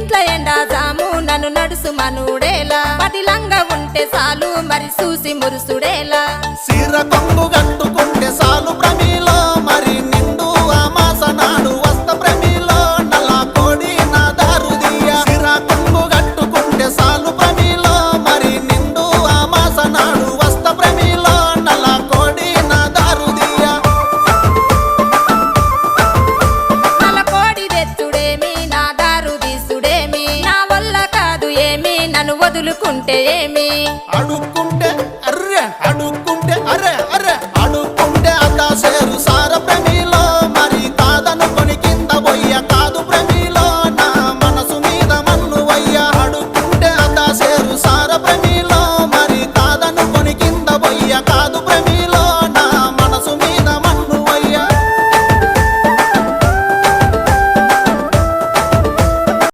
ఇంట్లో ఎండా జాము నన్ను నడుసు మనుడేలా పదిలంగా ఉంటే చాలు మరి చూసి మురుసుడేలా సీర కొంగు కట్టుకుంటే సాలు ప్రమిలో మరి నిండు అమాస నాడు వస్త ప్రమిలో నల్ల కోడి నా దారుదియ సీర కొంగు కట్టుకుంటే సాలు ప్రమిలో మరి నిండు అమాస నాడు వస్త ప్రమిలో నల్ల కోడి నా దారుదియ నల్ల కోడి తెచ్చుడేమి నా దారు తీసుడేమి నా వల్ల కాదు ఏమి నన్ను వదులుకుంటే ఏమి అడుక్కుంటే అర్రె